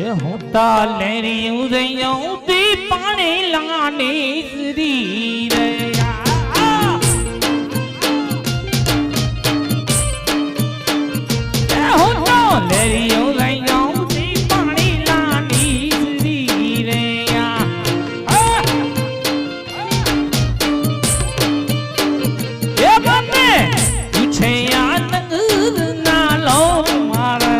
होता लेरी उदयों दी पानी लाने श्री रे होता लेरी उदयों दी पानी लाने श्री रे ये बंदे तुझे याद ना लो मारा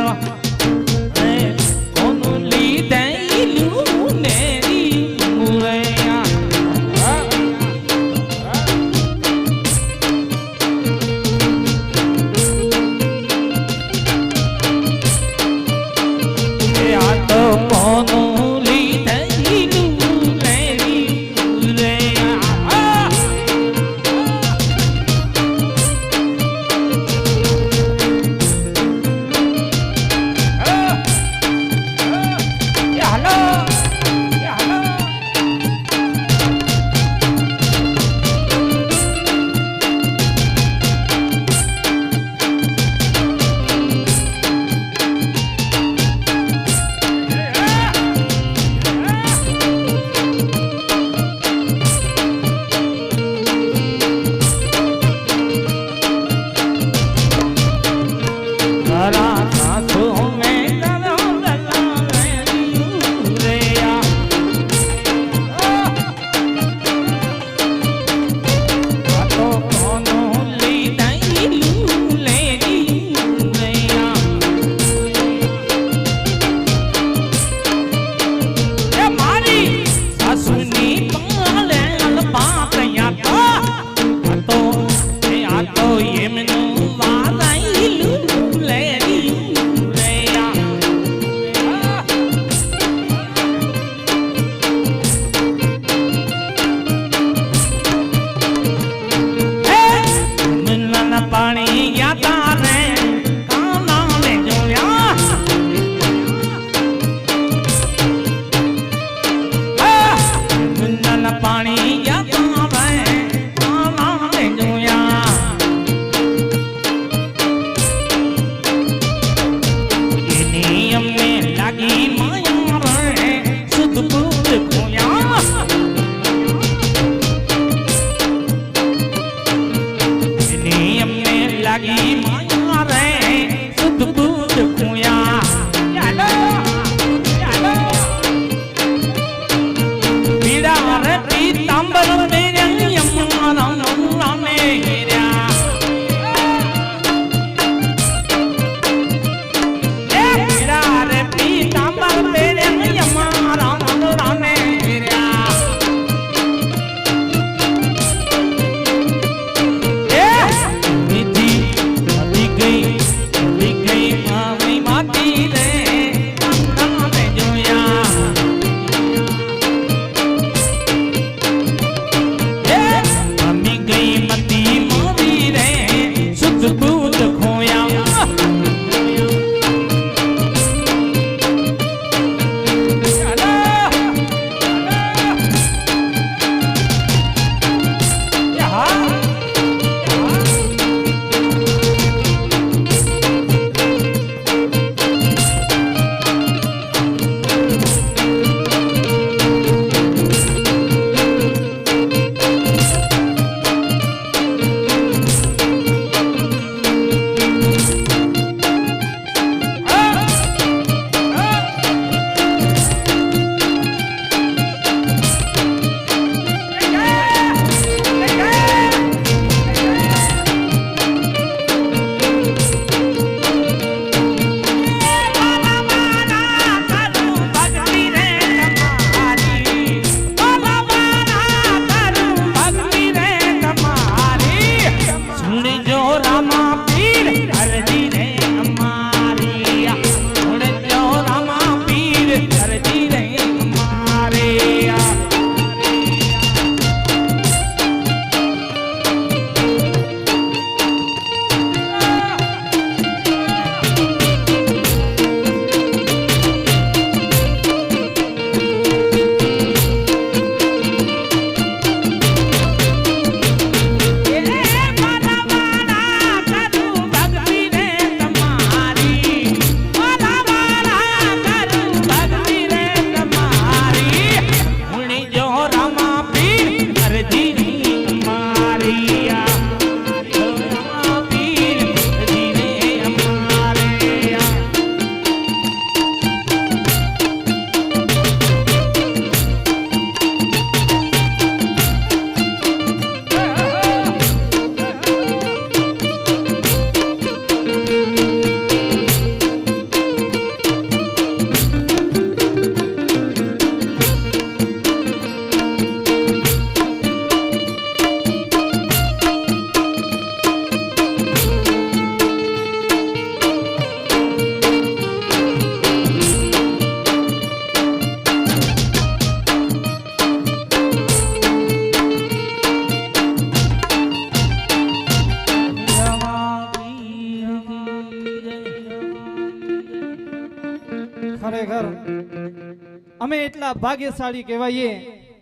અમે એટલા ભાગ્યશાળી કહેવાઈએ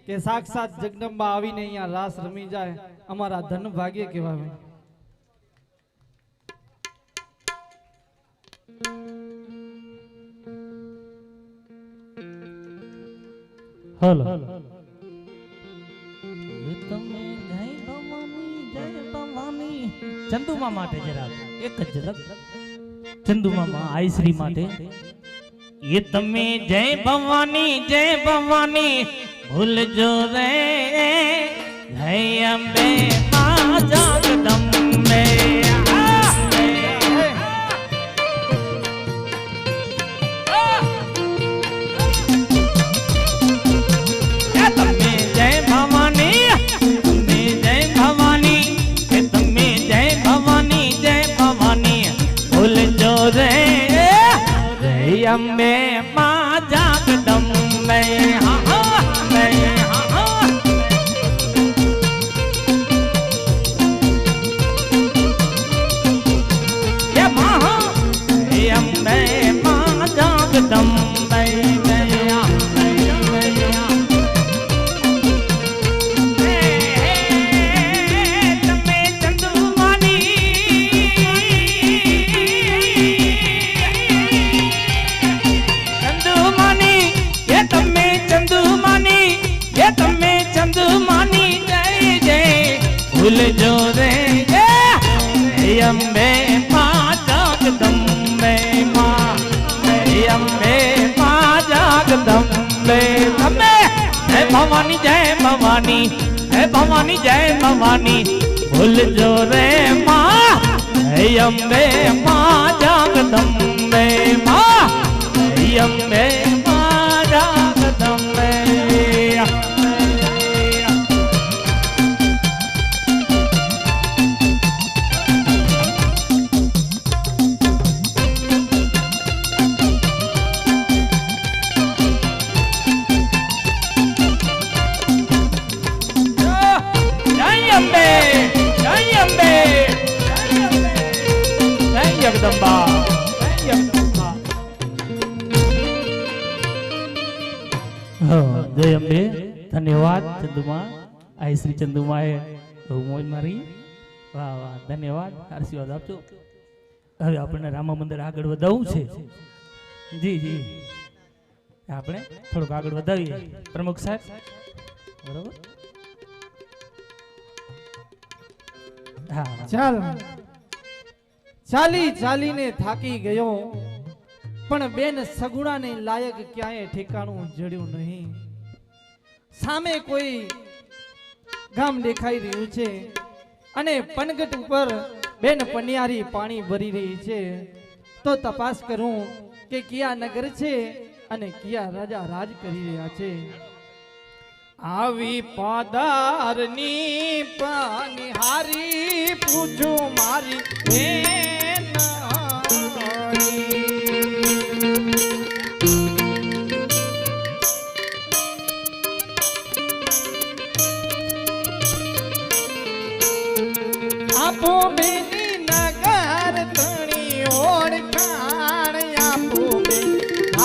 કે સાક્ષાત જગદંબા આવીને અહીંયા રાસ રમી જાય અમારા ધન ભાગ્ય કહેવાય. હલો ચંદુમા માટે જરા એક જ ઝલક ચંદુમા આઈશ્રી માટે ये તમે જય ભવાની ભૂલજો રે જય અંબે મા જગદંબે અંબે મા જગદંબે અંબે મા જગદંબે ભૂલજો રે અંબે મા જગદંબે અંબે મા જગદંબે તમે જય ભવાની હે ભવાની જય ભવાની ભૂલજો રે મા અંબે મા જગદંબે અંબે મા જગદંબે જગદંબા જય અંબે. ધન્યવાદ ચંદુમા આઈ શ્રી ચંદુમાએ બહુ મોજ મારી. વાહ વાહ ધન્યવાદ આશીર્વાદ આપજો. હવે આપણને રામા મંદિર આગળ વધાવવું છે. જી જી આપણે થોડુંક આગળ વધાવીએ પ્રમુખ સાહેબ બરોબર. હા ચાલ ચાલી ચાલીને થાકી ગયો પણ બેન સગુણાને લાયક ક્યાંય ઠેકાણું જડ્યું નહીં. સામે કોઈ ગામ દેખાઈ રહ્યું છે અને પનગટ ઉપર બેન પનિયારી પાણી ભરી રહી છે. તો તપાસ કરું કે કયા નગર છે અને કયા રાજા રાજ કરી રહ્યા છે. આવી પાદારની પાનિહારી પૂછું મારી બેન આપો બેની નગર તણી ઓળખાણ આપો બે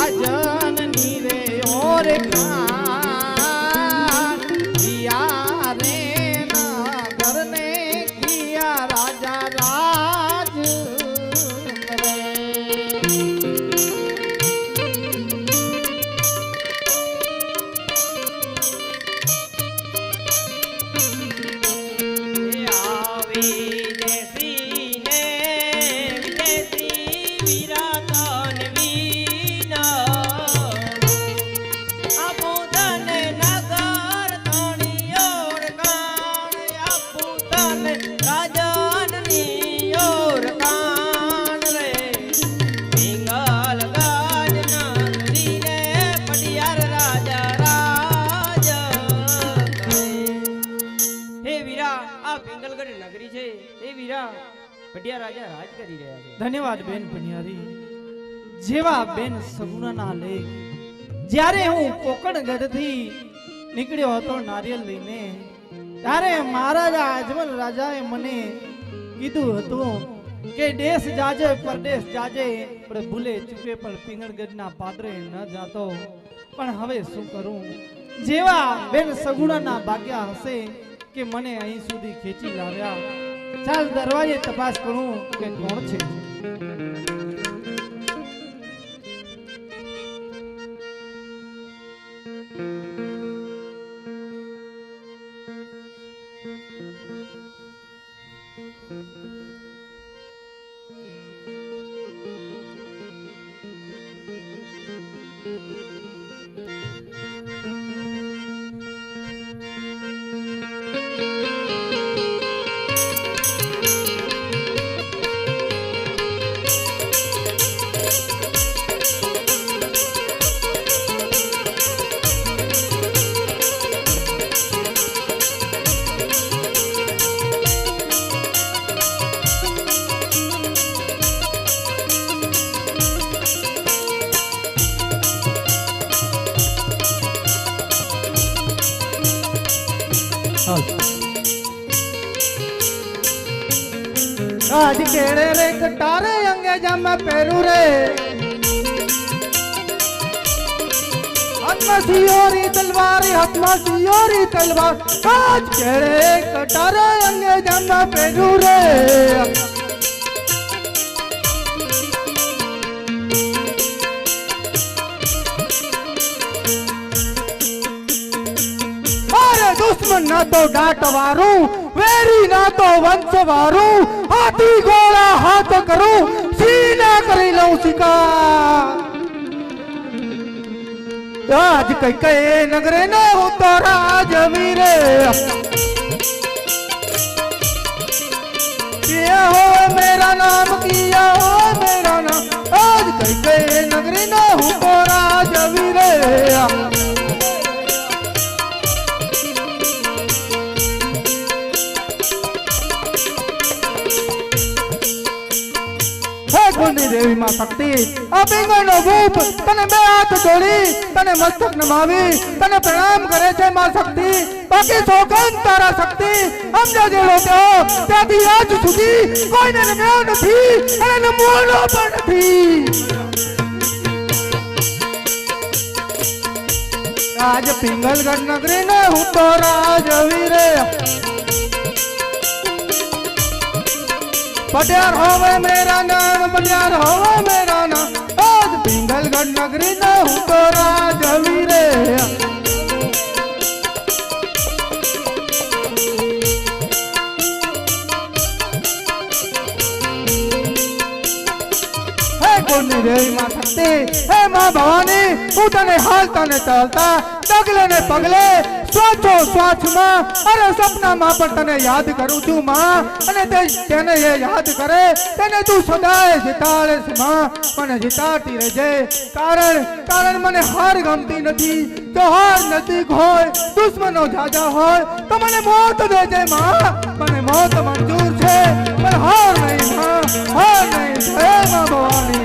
આજન નીરે ઓળખાણ કિયા રે નગર ને કિયા રાજા રાજ કરે. ધન્યવાદ બેન પનિયારી. જેવા બેન સગુણાના લેખ જ્યારે હું કોકણગઢ થી નીકળ્યો હતો નારિયેલ લઈને ત્યારે મહારાજા અજમલ રાજાએ મને કીધું હતું કે દેશ જાજે પરદેશ જાજે પણ ભૂલે ચૂકે પણ પિંગળગઢના પાદરે ન જાતો. પણ હવે શું કરું? જેવા બેન સગુણાના ભાગ્યા હશે કે મને અહીં સુધી ખેંચી લાવ્યા. ચાલ દરવાજે તપાસ કરું કે કોણ છે. आज केड़े रे कटारे अंगे जामा पेरू रे हाथ में सियोरी तलवार हाथ में सियोरी तलवार आज केड़े कटारे अंगे जामा पेरू रे दुश्मन ना तो डांट वारू वेरी ना तो वंश वारू हाथी घोड़ा हाथ करूं सीना करी लऊं शिकार आज कई कई नगरे न हूं तो राजवीरे किया हो मेरा नाम किया हो मेरा नाम आज कई कई नगरे न हूं तो राजवीरे कुंडी देवी मां शक्ति अबिंगनो रूप तने बे हाथ जोड़ी तने मस्तक नमावी तने प्रणाम करे छे मां शक्ति बाकी सोगन तारा शक्ति हम जो जेलो ते हो त्यादी आज सुधी कोई ने नम्यो नथी अने नमोनो पण नथी आज पिंगलगढ़ नगरी ने हूं तो राजवीरे पटियार होवे मेरा नाम पटियार होवे मेरा नाम आज पिंगलगढ़ नगरी न हूं तो राजवीरे हे कोनी देवी मां शक्ति हे मां भवानी हूं तने हालता ने चालता डगले ने पगले स्वाचो स्वाच मां अरे सपना मां पर तने याद करूं छू मां अने तेने ये याद करे तेने तू सदाए जिताड़े से मां मने जिताती रहेजे कारण मने हार गमती नथी तो हार नजीक होय दुश्मनो जाजा होय तो मने मौत देजे मां मने मौत मंजूर छे पर हार नहीं मां हार नहीं हे मां भवानी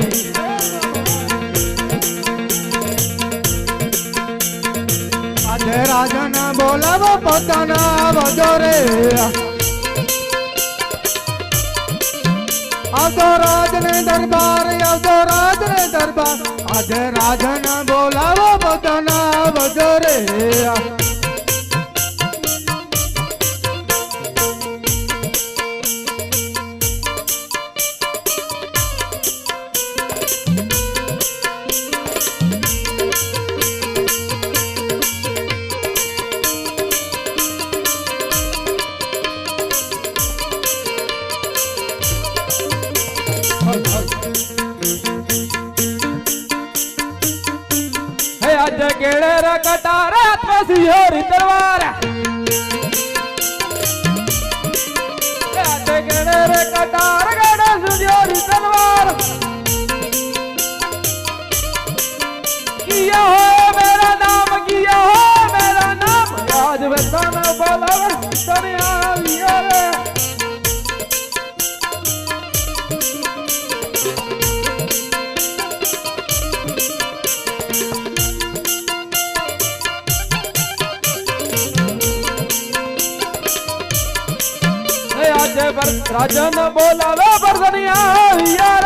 આજે રાજાના બોલાવો પોતાના વજોરે આવતો રાજને દરબાર આવતો રાજને દરબાર આજે રાજાના બોલાવો પોતાના વજોરે आज केड़े रे कटारे हाथ में सियोरी तलवार आज केड़े रे कटार गड़ा सियोरी तलवार किया हो मेरा नाम आज वतन बोलावे दुनिया वियारे राजन बोलावे बरदनिया यार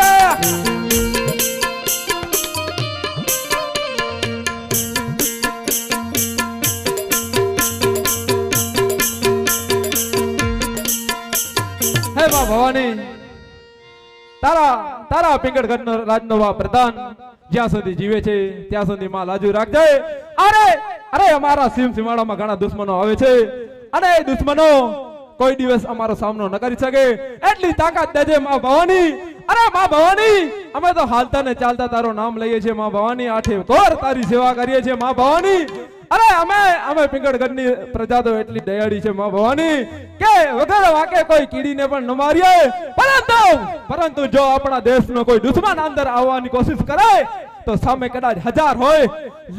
તારા પિંગળગઢનો રાજનો પ્રધાન જ્યાં સુધી જીવે છે ત્યાં સુધી માં લાજુ રાખજે. અરે અરે અમારા સીમાડામાં ઘણા દુશ્મનો આવે છે અને એ દુશ્મનો કોઈ દિવસ અમારો સામનો ન કરી શકે એટલી તાકાત દેજે માં ભવાની. અરે માં ભવાની, અમે તો હાલતા ને ચાલતા તારું નામ લઈએ છીએ માં ભવાની, આઠે કોર તારી સેવા કરીએ છીએ માં ભવાની. અરે અમે પિંગળગઢની પ્રજા તો એટલી દયાળી છે માં ભવાની કે વગર વાકે કોઈ કીડીને પણ ન મારીએ. પરંતુ જો આપણા દેશનો કોઈ દુશ્મન અંદર આવવાની કોશિશ કરે તો સામે કદાચ 1000 હોય,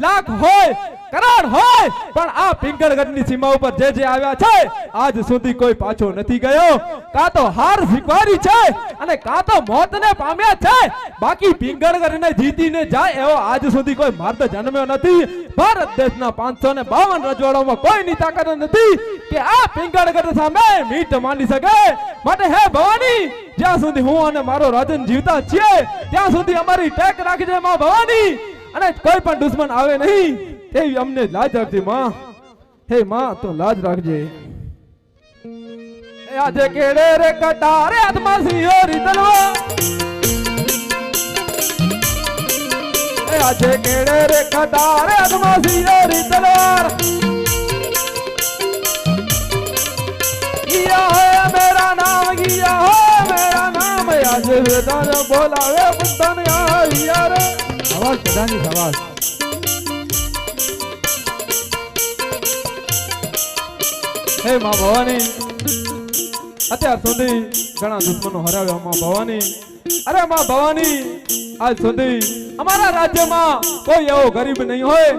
લાખ હોય, કરોડ હોય, પણ આ પિંગળગઢની સીમા ઉપર જે આવ્યા છે આજ સુધી કોઈ પાછો નથી ગયો. કાં તો હાર સ્વીકારી છે અને કાં તો મોતને પામ્યા છે. બાકી પિંગળગઢને જીતીને જાય એવો આજ સુધી કોઈ મર્દ જન્મ્યો નથી. ભારત દેશના 552 રજવાડામાં કોઈની તાકાત નથી કે આ પિંગળગઢ સામે મીટ માંડી શકે. માટે હે ભવાની, જ્યાં સુધી હું અને મારો રાજન જીવતા છીએ ત્યાં સુધી અમારી ટેક રાખજે માં ભવાની, અને કોઈ પણ દુશ્મન આવે નહીં તેવી અમને લાજ રાખજે માં. હે માં તો લાજ રાખજે. આજે કેડે રે કટારે હાથમાં સિંહોરી તલવાર, આજે કેડે રે કટારે હાથમાં સિંહોરી તલવાર, ગિયા હે મેરા નામ, ગિયા હે મેરા નામ, આજે વેદાન બોલાવે બુદ્ધન આયા રે. આવાજ પ્રધાનજી આવાજ. હે માં ભવાની, અત્યાર સુધી ઘણા દુશ્મનો હરાવ્યા માં ભવાની. અરે માં ભવાની, આજ સુધી અમારા રાજ્યમાં કોઈ એવો ગરીબ નહીં હોય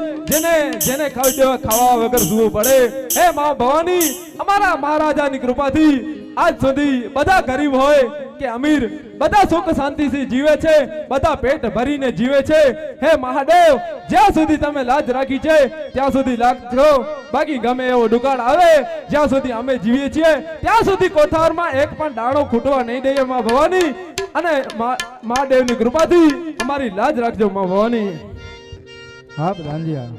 જેને ખાવા વગર સૂવું પડે. હે માં ભવાની, અમારા મહારાજાની કૃપાથી આજ સુધી બધા ગરીબ હોય કે અમીર બધા સુખ શાંતિથી જીવે છે, બધા પેટ ભરીને જીવે છે. હે મહાદેવ, જ્યાં સુધી તમે લાજ રાખી છે ત્યાં સુધી રાખજો. બાકી ગમે એવો દુકાળ આવે જ્યાં સુધી અમે જીવીએ છીએ ત્યાં સુધી કોઠારમાં એક પણ દાણો ખૂટવા નહીં દઈએ માં ભવાની. અને મહાદેવની કૃપાથી અમારી લાજ રાખજો માં ભવાની. હા પ્રધાનજી હા.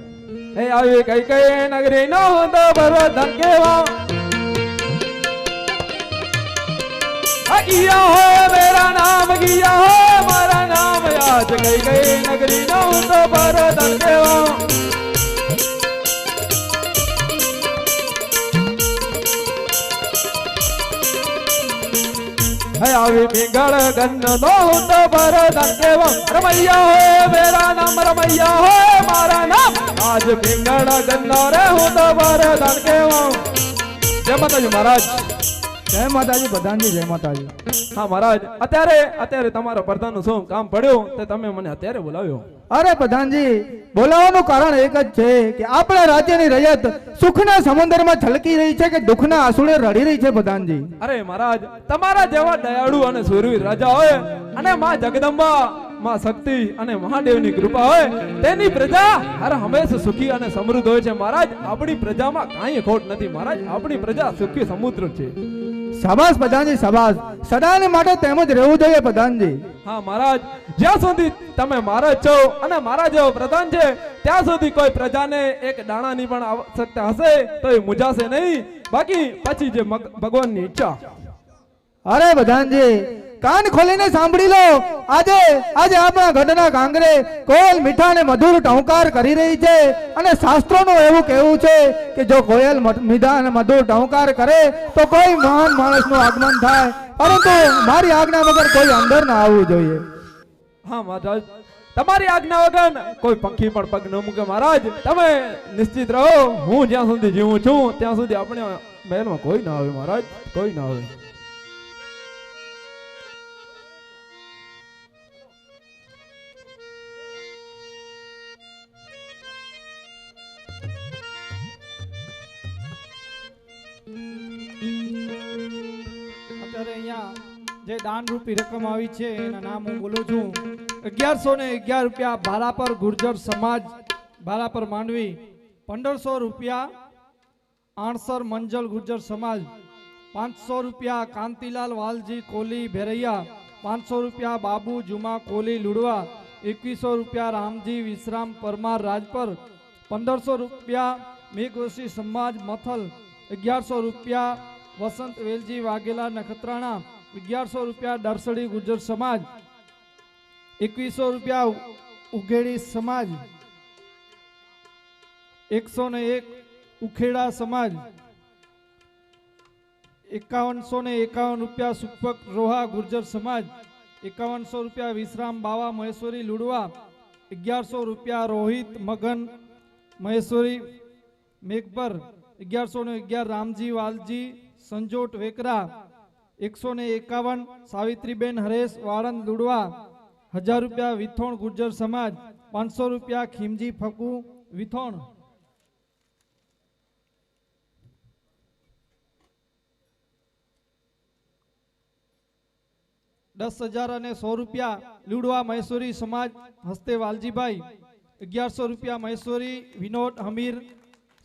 હે આવી કઈ કઈ નગરી નો હોતો બરોધન કેવા, ગિયા હો મેરા નામ, ગિયા હો મારા નામ, આજ કઈ કઈ નગરી નો હોતો બરોધન કેવા. હે આવી પિંગળગઢ નો હોતો બરોધન કેવા, રમૈયા હો મેરા નામ, રમૈયા હો મારા નામ, આજ પિંગળગઢ નો રે હોતો બરોધન કેવા. જય માતાજી મહારાજ. જય માતાજી પ્રધાનજી, જય માતાજી. હા મહારાજ, અત્યારે તમારા પ્રધાનનું શું કામ પડ્યું તે તમે મને અત્યારે બોલાવ્યો? અરે પ્રધાનજી, બોલાવવાનું કારણ એક જ છે કે આપણા રાજ્યની રયત સુખના સમુદ્રમાં છલકી રહી છે કે દુઃખના આંસુડે રડી રહી છે પ્રધાનજી. અરે મહારાજ, તમારા જેવા દયાળુ અને સુરવીર રાજા હોય અને માં જગદંબા, માં શક્તિ અને મહાદેવની કૃપા હોય તેની પ્રજા હર હંમેશા સુખી અને સમૃદ્ધ હોય છે મહારાજ. આપણી પ્રજામાં કાંઈ ખોટ નથી મહારાજ, આપણી પ્રજા સુખી સમુદ્ર છે. શાબાશ પ્રધાનજી શાબાશ, સદાને માટે તેમ જ રહેવું જોઈએ પ્રધાનજી. હા મહારાજ, જ્યાં સુધી તમે મહારાજ છો અને મારા જેવો પ્રધાન છે ત્યાં સુધી કોઈ પ્રજાને એક દાણાની પણ આવશ્યકતા હશે તો એ મૂંઝાશે નહીં. બાકી પછી જે ભગવાનની ઈચ્છા. અરે પ્રધાનજી, કાન ખોલીને સાંભળી લો. આજે આપણા ગઢના કાંગરે કોયલ મીઠા અને મધુર ટહુકાર કરી રહી છે અને શાસ્ત્રોનું એવું કહેવું છે કે જો કોયલ મીઠા અને મધુર ટહુકાર કરે તો કોઈ મહાન માણસનું આગમન થાય, પરંતુ મારી આજ્ઞા વગર કોઈ અંદર ના આવવું જોઈએ. હા મહારાજ, તમારી આજ્ઞા વગર કોઈ પંખી પણ પગ ન મૂકે મહારાજ. તમે નિશ્ચિત રહો, હું જ્યાં સુધી જીવું છું ત્યાં સુધી આપણે મહેલમાં કોઈ ના આવે મહારાજ, કોઈ ના આવે. અત્યારે અહીંયા જે દાન રૂપી રકમ આવી છે એના નામ હું બોલું છું. 1111 રૂપિયા ભાલાપર ગુર્જર સમાજ ભાલાપર માંડવી, 1500 રૂપિયા આણસર મંજલ ગુર્જર સમાજ, 500 રૂપિયા કાંતિલાલ વાલજી કોલી ભેરૈયા, 500 રૂપિયા બાબુ જુમા કોલી લુડવા, 2100 રૂપિયા રામજી વિશ્રામ પરમાર રાજપર, 1500 રૂપિયા મેઘવશી સમાજ મથલ, 1100 રૂપિયા વસંત વેલજી વાઘેલા નખત્રાણા, 1100 રૂપિયા દરસડી ગુર્જર સમાજ, 2100 રૂપિયા ઉઘેડી સમાજ, 101 ઉખેડા સમાજ, 5151 રૂપિયા સુપક રોહા ગુર્જર સમાજ, 5100 રૂપિયા વિશ્રામ બાવા મહેશ્વરી લુડવા, 1100 રૂપિયા રોહિત મગન મહેશ્વરી મેઘપર, 1111 રામજી વાલજી સંજોટ વેકરા, 151 સાવિત્રીબેન હરેશ વાળંદ લુડવા, 1000 રૂપિયા વિથોણ ગુર્જર સમાજ, 500 રૂપિયા ખીમજી ફકુ વિથોણ, $10,000 અને 100 રૂપિયા લુડવા મહેશ્વરી સમાજ હસ્તે વાલજીભાઈ, 1100 રૂપિયા મહેશ્વરી વિનોદ હમીર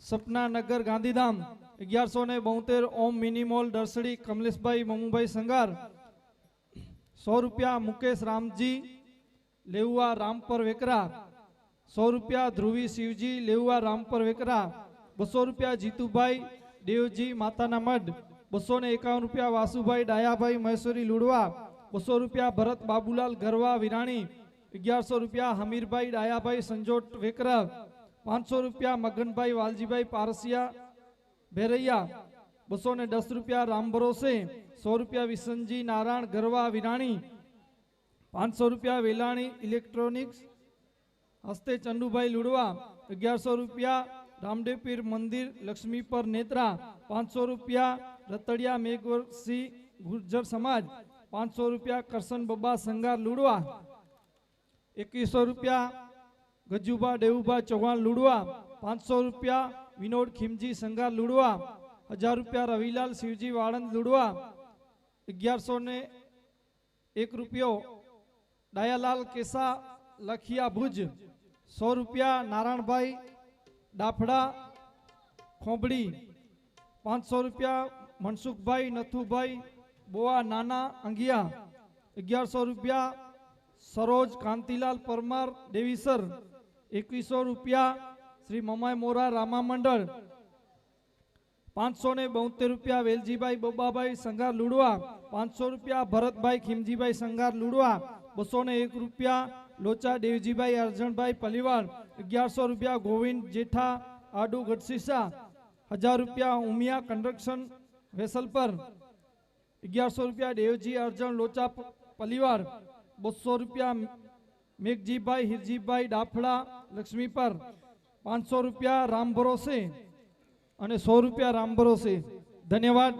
સપના નગર ગાંધીધામ, 1172 ઓમ મિનિમોલ દર્શડી કમલેશભાઈ મમુભાઈ સંગાર, 100 રૂપિયા મુકેશ રામજી લેઉવા રામપર વેકરા, 100 રૂપિયા ધ્રુવી શિવજી લેઉવા રામપર વેકરા, 200 રૂપિયા જીતુભાઈ દેવજી માતાના મઢ, 251 રૂપિયા વાસુભાઈ ડાયાભાઈ મહેશ્વરી લુડવા, 200 રૂપિયા ભરત બાબુલાલ ગરવા વિરાણી, 1100 રૂપિયા હમીરભાઈ ડાયાભાઈ સંજોટ વેકરા, 500 રૂપિયા મગનભાઈ વાલજીભાઈ પારસિયા ભેરૈયા, 210 રૂપિયા રામ ભરોસે, 100 રૂપિયા વિસનજી નારાયણ ગરવા વિરાણી, 500 રૂપિયા વેલાણી ઇલેક્ટ્રોનિક્સ હસ્તે ચંદુભાઈ લુડવા, 1100 રૂપિયા રામદેવપીર મંદિર લક્ષ્મી પર નેત્રા, 500 રૂપિયા રતડિયા મેઘવરસી ગુર્જર સમાજ, 500 રૂપિયા કરશન બબ્બા સંગાર લુડવા, 2100 રૂપિયા ગજુભા દેવુભા ચૌહાણ લુડવા, 500 રૂપિયા વિનોદ ખીમજી સંગાર લુડવા, 1000 રૂપિયા રવિલાલ શિવજી વાળંદ લુડવા, 1101 રૂપિયો ડાયાલાલ કેસા લખિયા ભુજ, 100 રૂપિયા નારાયણભાઈ ડાફડા ખોબડી, 500 રૂપિયા મનસુખભાઈ નથુભાઈ બોવા નાના અંગિયા, 1100 રૂપિયા સરોજ કાંતિલાલ પરમાર દેવીસર, 2100 રૂપિયા શ્રી મમાય મોરા રામા મંડળ, 572 રૂપિયા વેલજીભાઈ બોબાભાઈ સંગાર લુડવા, 500 રૂપિયા ભરતભાઈ ખીમજીભાઈ સંગાર લુડવા, 201 રૂપિયા લોચા દેવજીભાઈ અર્જણભાઈ પલીવાલ, 1100 રૂપિયા ગોવિંદ જેઠા આડુ ગઢસીસા, 1000 રૂપિયા ઉમિયા કન્સ્ટ્રક્શન વેસલપર, 1100 રૂપિયા દેવજી અર્જણ લોચા પલીવાડ, 200 રૂપિયા મેઘજીભાઈ હિરજીભાઈ ડાફડા લક્ષ્મી પર, 500 રૂપિયા રામ ભરોસે અને 100 રૂપિયા રામ ભરોસે. ધન્યવાદ.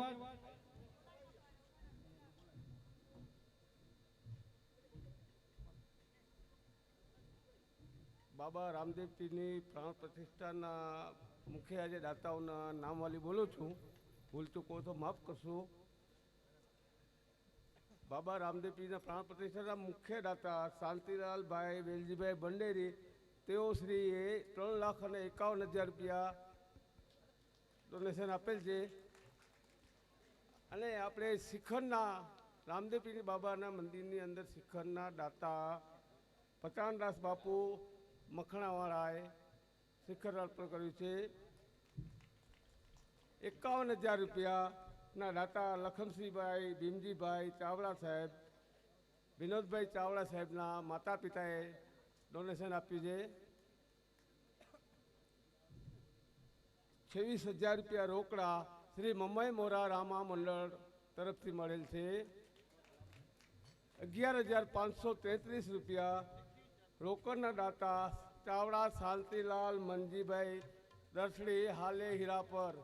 બાબા રામદેવજીની પ્રાણ પ્રતિષ્ઠાના મુખ્ય આજે દાતાઓના નામવાલી બોલું છું. ભૂલ ચૂકો તો માફ કરશો. બાબા રામદેવજીના પ્રાણ પ્રતિષ્ઠાના મુખ્ય દાતા શાંતિલાલભાઈ વેલજીભાઈ બંડેરી, તેઓ શ્રીએ 3,51,000 રૂપિયા ડોનેશન આપેલ છે. અને આપણે શિખરના રામદેવજી બાબાના મંદિરની અંદર શિખરના દાતા પચાનદાસ બાપુ મખણાવાળાએ શિખર અર્પણ કર્યું છે. 51,000 રૂપિયાના દાતા લખનસિંહભાઈ ભીમજીભાઈ ચાવડા સાહેબ, વિનોદભાઈ ચાવડા સાહેબના માતા પિતાએ ડોનેશન આપ્યું છે. 26,000 રૂપિયા રોકડા શ્રી મમ્મઈ મોરા રામા મંડળ તરફથી મળેલ છે. 11,533 રૂપિયા રોકડના દાતા ચાવડા શાંતિલાલ મનજીભાઈ દર્શડી હાલે હીરાપર.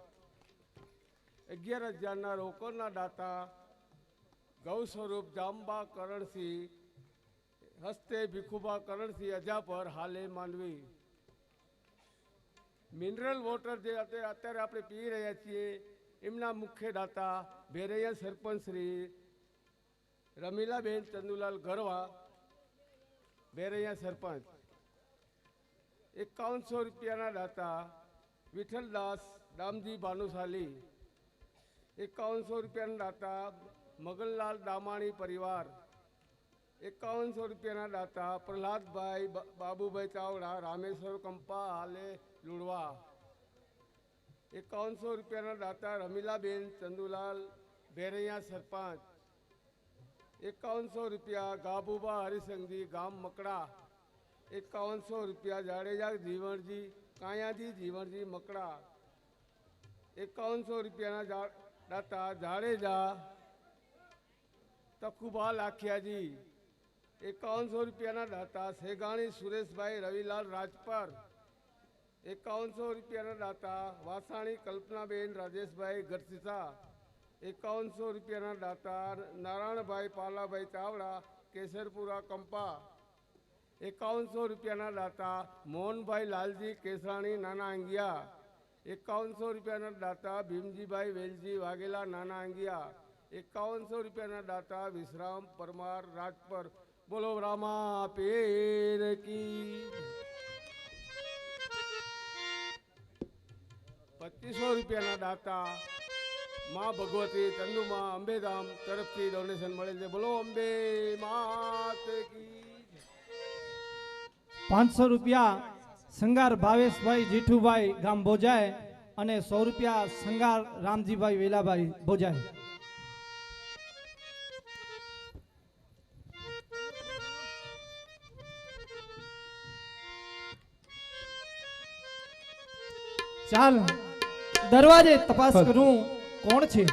11,000ના રોકડના દાતા ગૌ સ્વરૂપ જાંબા કરણસિંહ હસ્તે ભીખુબા કરણસિંહ અજાપર હાલે માંડવી. મિનરલ વોટર જે અત્યારે આપણે પી રહ્યા છીએ એમના મુખ્ય દાતા ભેરૈયા સરપંચ શ્રી રમીલાબેન ચંદુલાલ ગરવા, ભેરૈયા સરપંચ. 5100 રૂપિયાના દાતા વિઠ્ઠલદાસ દામજી ભાનુશાલી. 5100 રૂપિયાના દાતા મગનલાલ દામાણી પરિવાર. 5100 રૂપિયાના દાતા પ્રહલાદભાઈ બાબુભાઈ ચાવડા રામેશ્વર કંપા હાલે લુડવા. 5100 રૂપિયાના દાતા રમીલાબેન ચંદુલાલ ભેરૈયા સરપંચ. ₹5100 ગાબુબા હરિસંઘજી ગામ મકડા, ₹5100 જાડેજા જીવણજી કાયાજી જીવણજી મકડા, ₹5100 દાતા જાડેજા તખુબા લાખિયાજી, ₹5100 દાતા સેગાણી સુરેશભાઈ રવિલાલ રાજપર, ₹5100 દાતા વાસાણી કલ્પનાબેન રાજેશભાઈ ગઢસીસા, ₹5100 દાતા નારાયણભાઈ પાલાભાઈ ચાવડા કેસરપુરા કંપા, ₹5100 દાતા મોહનભાઈ લાલજી કેસરાણી નાના આંગિયા, ₹5100 દાતા ભીમજીભાઈ વેલજી વાઘેલા નાના આંગિયા, ₹5100 દાતા વિશ્રામ પરમાર રાજપર. બોલો રામા પીર કી. ₹2500 દાતા માં ભગવતી ચંદુમાં અંબેધામ તરફથી ડોનેશન મળેલ છે. બોલો અંબે માત કી. ₹500 સંગાર ભાવેશભાઈ જેઠુભાઈ ગામ બોજાય અને ₹100 સંગાર રામજીભાઈ વેલાભાઈ બોજાય. ચાલ દરવાજે તપાસ કરું કોણ છે.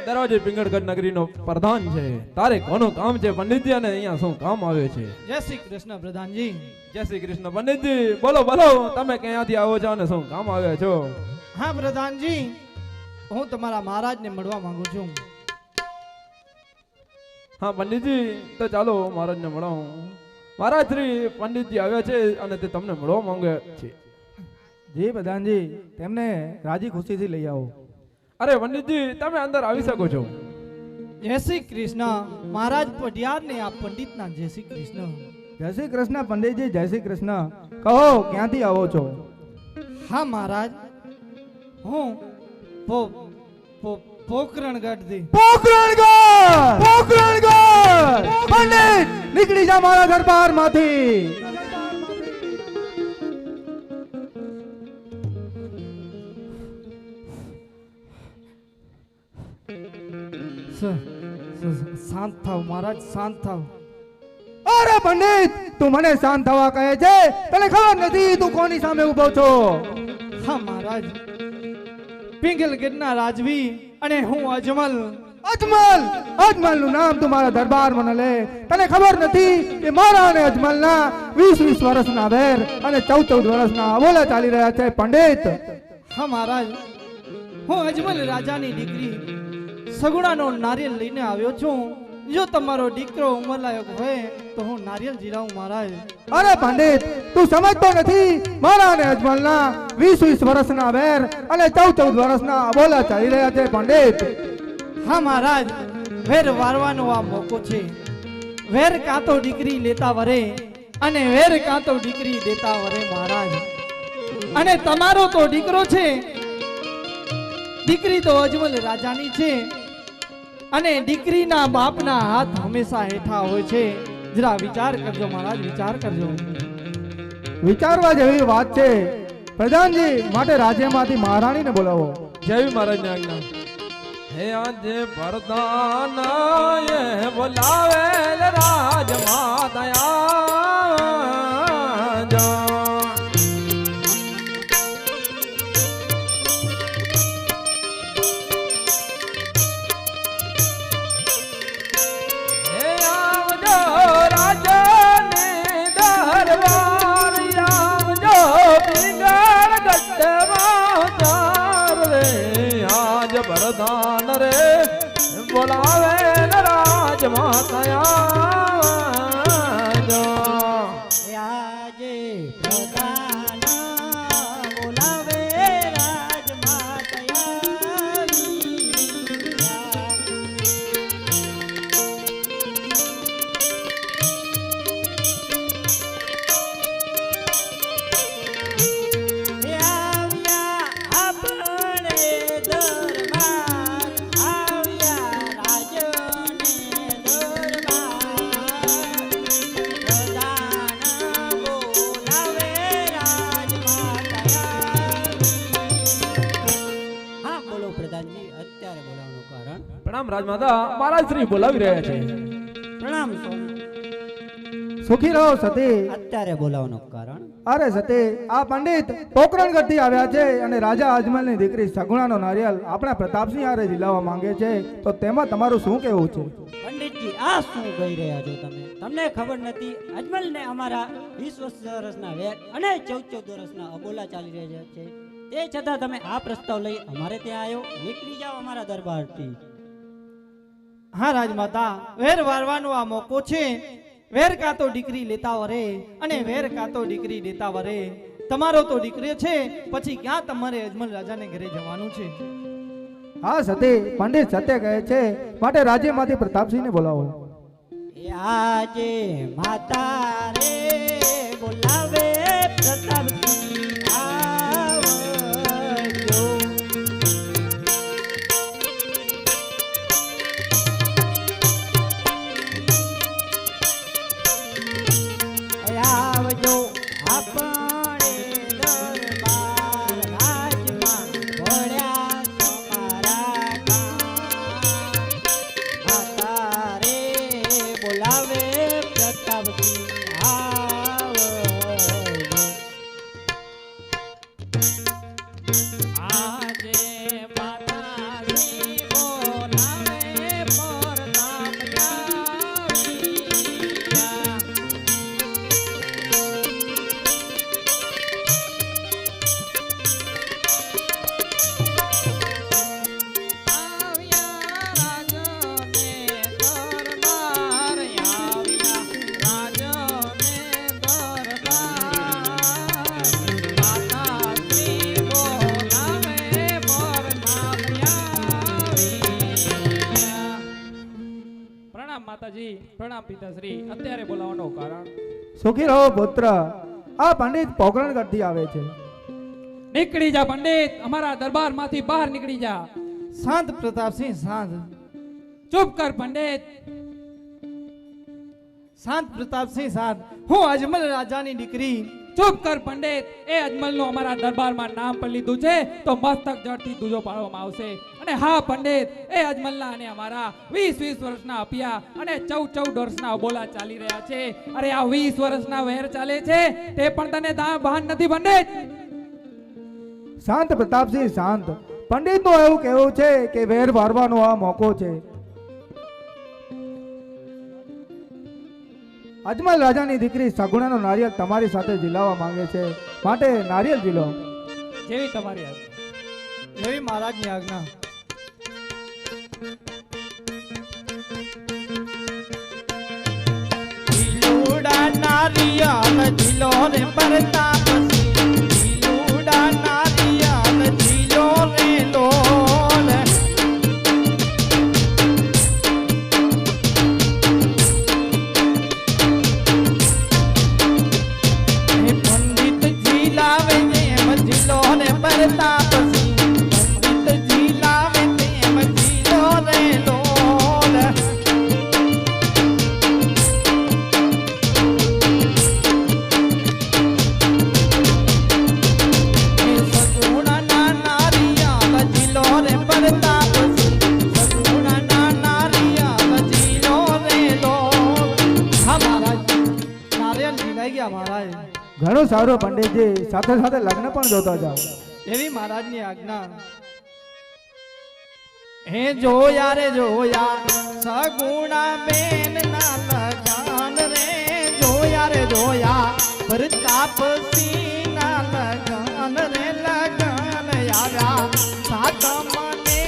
દરવાજે પિંગળગઢ નગરીનો પ્રધાન છે. તારે કોનું કામ છે પંડિતજી, અને અહીંયા શું કામ આવ્યો છે? જય શ્રી કૃષ્ણ પ્રધાનજી. જય શ્રી કૃષ્ણ પંડિતજી. બોલો બોલો, તમે ક્યાંથી આવો છો અને શું કામ આવ્યા છો? હા પ્રધાનજી, હું તમારા મહારાજને મળવા માંગુ છું. હા પંડિતજી, તો ચાલો મહારાજને મળાવું. મહારાજ શ્રી પંડિતજી આવ્યા છે અને તે તમને મળવા માંગે છે. જી પ્રધાનજી, તેમને રાજી ખુશીથી લઈ આવો. અરે પંડિતજી, તમે અંદર આવી શકો છો. જય શ્રી કૃષ્ણ મહારાજ પઢિયાર ને આ પંડિતના જય શ્રી કૃષ્ણ. જય શ્રી કૃષ્ણ પંડિતજી, જય શ્રી કૃષ્ણ. કહો ક્યાંથી આવો છો? હા મહારાજ, હું પોકરણગઢથી. પોકરણગઢ પંડિત નીકળી જા મારા દરબાર માંથી. શાંત થાવ મહારાજ, શાંત થાવ. અરે પંડિત, તું મને શાંત થવા કહે છે? તને ખબર નથી તું કોની સામે ઉભો છો? હા મહારાજ, પિંગલગઢના રાજવી અને હું અજમલ. અજમલ નું નામ તું મારા દરબારમાં ન લે. તને ખબર નથી કે મારા અને અજમલ ના 20 વર્ષના વેર અને 14 વર્ષના અબોલા ચાલી રહ્યા છે પંડિત. હા મહારાજ, હું અજમલ રાજાની દીકરી સગુણાનો નારિયેલ લઈને આવ્યો છું. જો તમારો દીકરો ઉંમરલાયક હોય તો હું નારિયેલ જીરાવું મહારાજ. અરે પંડિત, તું સમજતો નથી. મારા અને અજમલના 20 વર્ષના વેર અને 14 વર્ષના અબોલા ચાલી રહ્યા છે પંડિત. હા મહારાજ, વેર વારવાનો આ મોકો છે. વેર કાં તો દીકરી લેતા વરે અને વેર કાં તો દીકરી દેતા વરે મહારાજ. અને તમારો તો દીકરો છે, દીકરી તો અજમલ રાજાની છે અને દીકરીના બાપના હાથ હંમેશા હેઠા હોય છે. જરા વિચાર કરજો મહારાજ, વિચાર કરજો. વિચારવા જેવી વાત છે પ્રધાનજી. માટે રાજ્યમાંથી મહારાણીને બોલાવો. જેવી મહારાજની આજ્ઞા. હે આજે પ્રધાન એ બોલાવેલ રાજમાતા જા. પ્રધાન રે બોલાવે રાજમાતા આજે પ્રધાન બોલાવે રાજમાતા. અત્યારે બોલાવવાનું કારણ? પ્રણામ રાજમાતા, મહારાજ શ્રી બોલાવી રહ્યા છે. પ્રણામ સ્વામી. સુખી રહો સતી. અત્યારે બોલાવવાનું કારણ? અરે સતી, આ પંડિત પોકરણગઢથી આવ્યા છે અને રાજા અજમલની દીકરી સગુણાનો નારિયેલ આપણા પ્રતાપસિંહ હારે ઝીલાવવા માંગે છે, તો તેમાં તમારું શું કહેવું છે? પંડિતજી, આ શું કહી રહ્યા છો તમે? તમને ખબર નથી અજમલને અમારા 20 વર્ષના વેર અને 14 વર્ષના અબોલા ચાલી રહ્યા છે, તે છતાં તમે આ પ્રસ્તાવ લઈ અમારે ત્યાં આવ્યો? નીકળી જાઓ અમારા દરબારથી. હા રાજમાતા, વેર વારવાનો આ મોકો છે. વેર કાં તો દીકરી લેતા વરે અને વેર કાં તો દીકરી દેતા વરે. તમારો તો દીકરી છે, પછી ક્યાં તમારે અજમલ રાજાને ઘરે જવાનું છે? હા સતી, પંડિત સત્ય કહે છે, માટે રાજ્યમાંથી પ્રતાપસિંહને બોલાવો. એ આજે માતા રે બોલાવે પ્રતાપસિંહ આવજો. આવજો આપણે દરબાર રાજમાં ભળ્યા તમારા કામ. માતા રે બોલાવે પ્રતાપસિંહ આવજો. આજે માતાજી બોલાવે પ્રતાપ આવ્યા. પ્રણામ માતાજી, પ્રણામ પિતાશ્રી. અત્યારે બોલાવવાનું કારણ? સુખી રહો પુત્ર, આ પંડિત પોકરણગઢથી આવે છે. નીકળી જા પંડિત, અમારા દરબારમાંથી બહાર નીકળી જા. શાંત પ્રતાપસિંહ, શાંત. ચૂપ કર પંડિત. શાંત પ્રતાપસિંહ, શાંત. હું અજમલ રાજાની દીકરી. ચૂપ કર પંડિત. એ અજમલનું અમારા દરબારમાં નામ પણ લીધું છે તો મસ્તક જડથી દૂજો પાડવામાં આવશે. અને હા પંડિત, એ અજમલના અને અમારા 20 વર્ષના અપિયા અને 14 વર્ષના બોલા ચાલી રહ્યા છે. અરે આ 20 વર્ષના વેર ચાલે છે તે પણ તને ભાન નથી પંડિત? શાંત પ્રતાપસિંહ, શાંત. પંડિતનું એવું કહેવું છે કે વેર વારવાનો આ મોકો છે. અજમલ રાજાની દીકરી સગુણાનો નારિયેલ તમારી સાથે ઝીલાવવા માંગે છે, માટે નારિયેલ ઝીલો. જેવી તમારી આજ્ઞા. એવી મહારાજની આજ્ઞા. ઝીલુડા નારિયેલ ઝીલો રે પ્રતાપસિંહ. ઝીલુડા નારિયેલ ઝીલો રે લોલ. હે પંડિત ઝીલાવે એમ ઝીલો રે પ્રતાપસિંહ. પંડિત ઝીલાવે એમ ઝીલો રે લોલ. ઘણું સારું પંડિતજી, સાથે સાથે લગ્ન પણ જોતા જાઓ. એવી મહારાજની આજ્ઞા. હે જોયા રે જોયા સગુણા બેન ના લગાન રે. જોયા રે જોયા પ્રતાપસિંહ ના લગાન રે. લગાન આવ્યા સાતમ ને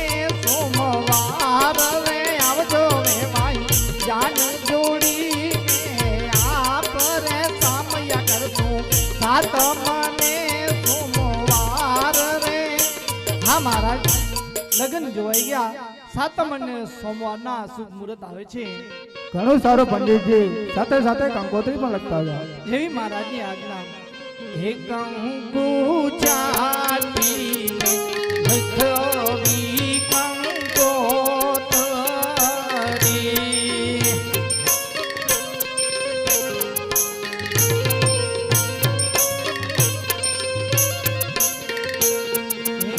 સોમવાર રે. આવજો રે ભાઈ જાન જોડી આપ રે સામયા કરશું. સાતમ ને સોમવાર રે. હા મહારાજ, લગ્ન જોવાઈ ગયા. સાતમ અને સોમવારના શુભ મુહૂર્ત આવે છે. ઘણું સારું પંડિતજી, સાથે સાથે કંકોત્રી પણ લખતા જાઓ. જેવી મહારાજની આજ્ઞા. હે કંકુ ચાટીને લખવી કંકોત્રી.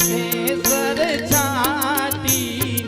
હે સર છાટીને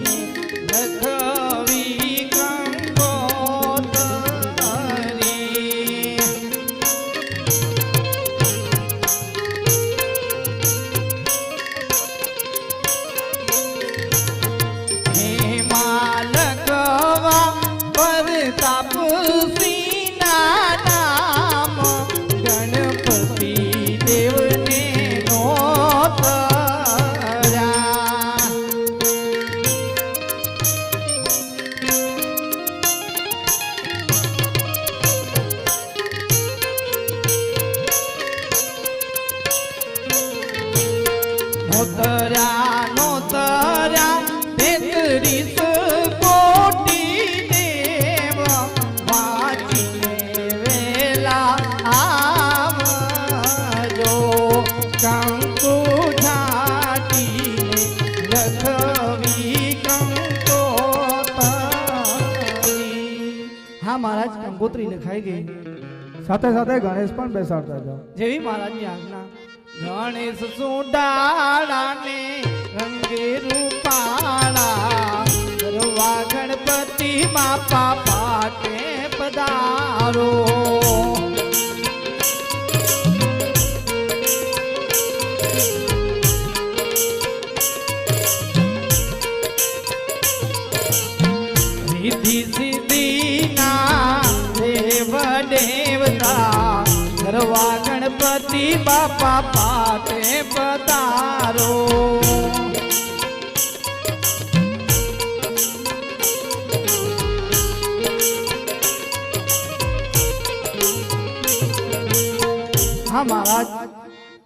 લખવી કંકોત્રી. હા મહારાજ, કંકોત્રી લખાઈ ગઈ. સાથે સાથે ગણેશ પણ બેસાડતા જાઓ. જેવી મહારાજની આજ્ઞા. ગણેશ સુડાળાને રંગે રૂપાળા, કરવા ગણપતિ બાપા પાટે પધારો. રિદ્ધિ સિદ્ધિના દેવ દેવતા, કરવા ગણપતિ બાપા પાટે પધારો. હા મહારાજ,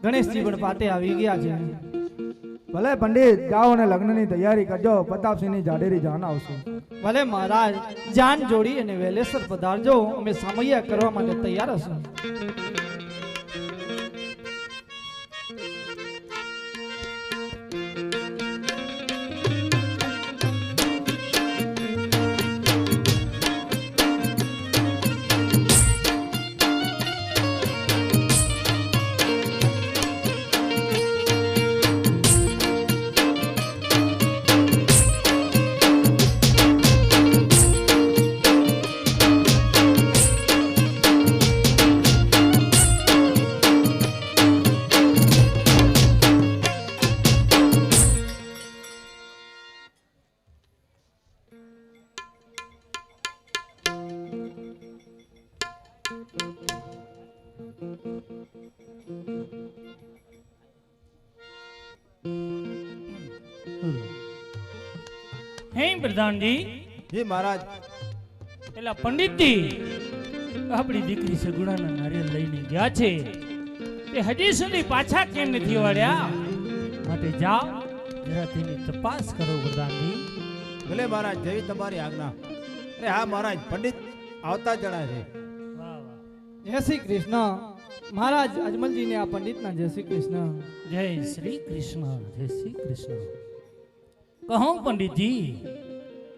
ગણેશજી પણ પાટે આવી ગયા છે. ભલે પંડિત, જાઓ અને લગ્નની તૈયારી કરજો. પ્રતાપસિંહની જાડેરી જાન આવશે. ભલે મહારાજ, જાન જોડી અને વેલેસર પધારજો. અમે સામૈયા કરવા માટે તૈયાર હશું. હે પ્રધાનજી. જી મહારાજ. પેલા પંડિતજી આપણી દીકરી સગુણાના નારિયેળ લઈને ગયા છે, તે હજી સુધી પાછા કેમ નથી વળ્યા? માટે જાઓ, જરા તેની તપાસ કરો પ્રધાનજી. ભલે મહારાજ, જેવી તમારી આજ્ઞા. અરે હા મહારાજ, પંડિત આવતા જણા છે. વાહ વાહ. જય શ્રી કૃષ્ણ. મહારાજ અજમલજીને આ પંડિતના જય શ્રી કૃષ્ણ. જય શ્રી કૃષ્ણ. જય શ્રી કૃષ્ણ. કહો પંડિતજી,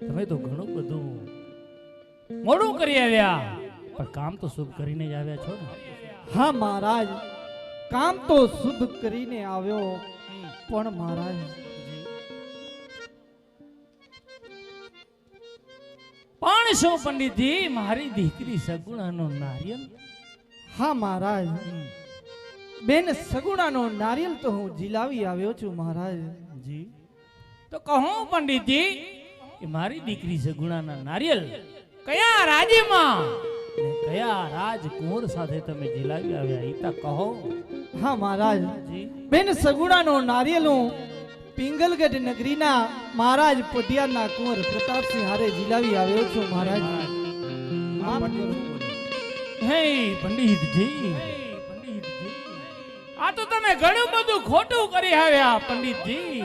તમે તો ઘણું બધું મોડું કરી આવ્યા, પણ કામ તો શુભ કરીને જ આવ્યા છો ને? હા મહારાજ, કામ તો શુદ્ધ કરીને આવ્યો, પણ મહારાજ પણ શું પંડિતજી, મારી દીકરી સગુણાનો નારિયેળ? હા મહારાજ, બેન સગુણાનો નારિયેળ તો હું જીલાવી આવ્યો છું મહારાજ. જી તો કહો પંડિતજી, કે મારી દીકરી સગુણાના નારિયેળ કયા રાજ્યમાં ને કયા રાજકુંવર સાથે તમે જીલાવી આવ્યા, એ તો કહો. હા મહારાજ, જી બેન સગુણાનો નારિયેળ હું પિંગલગઢ નગરીના મહારાજ પટિયારના કુંવર પ્રતાપસિંહ હારે જીલાવી આવ્યો છું મહારાજ. હે પંડિતજી, પંડિતજી, આ તો તમે ઘણું બધું ખોટું કરી આવ્યા પંડિતજી.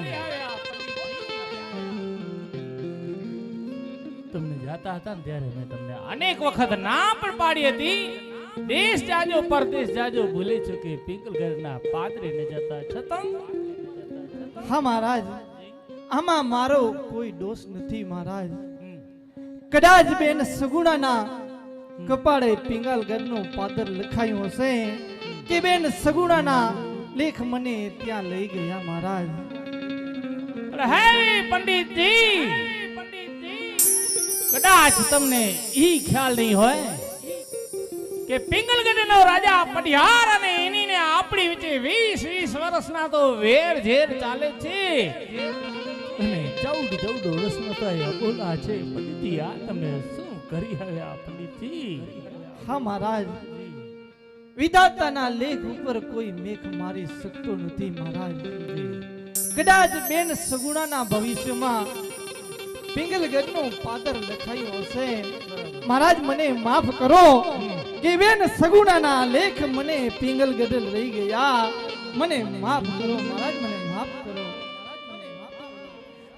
તમને જાતા હતા ને ત્યારે મેં તમને અનેક વખત ના પણ પાડી હતી, દેશ જાજો પરદેશ જાજો, ભૂલે છો કે પિંગલગઢના પાદરે ન જતા છતાં. હા મહારાજ, આમાં મારો કોઈ દોષ નથી મહારાજ. કદાચ બેન સગુણાના કપાળે પિંગલગઢનું પાદર લખાયું હશે કે બેન સગુણાના લેખ મને ત્યાં લઈ ગયા મહારાજ. હે પંડિતજી, કદાચ તમને ઈ ખ્યાલ નહીં હોય કે પિંગલગઢનો રાજા પટિયાર અને એની ને આપણી વચ્ચે 20 વર્ષના તો વેર ઝેર ચાલે છે, અને 14 વર્ષનો તો અબોલા છે. પંડિતજી, આ તમે શું કરી આવ્યા પંડિતજી? હા મહારાજ, વિધાતાના લેખ ઉપર કોઈ મેઘ મારી શકતો નથી મહારાજ. કદાચ બેન સગુણાના ભવિષ્યમાં પિંગલગઢનું પાદર લખાયું હશે. મહારાજ મને માફ કરો કે બેન સગુણાના લેખ મને પિંગલગઢ લઈ ગયા. મને માફ કરો મહારાજ, મને માફ કરો.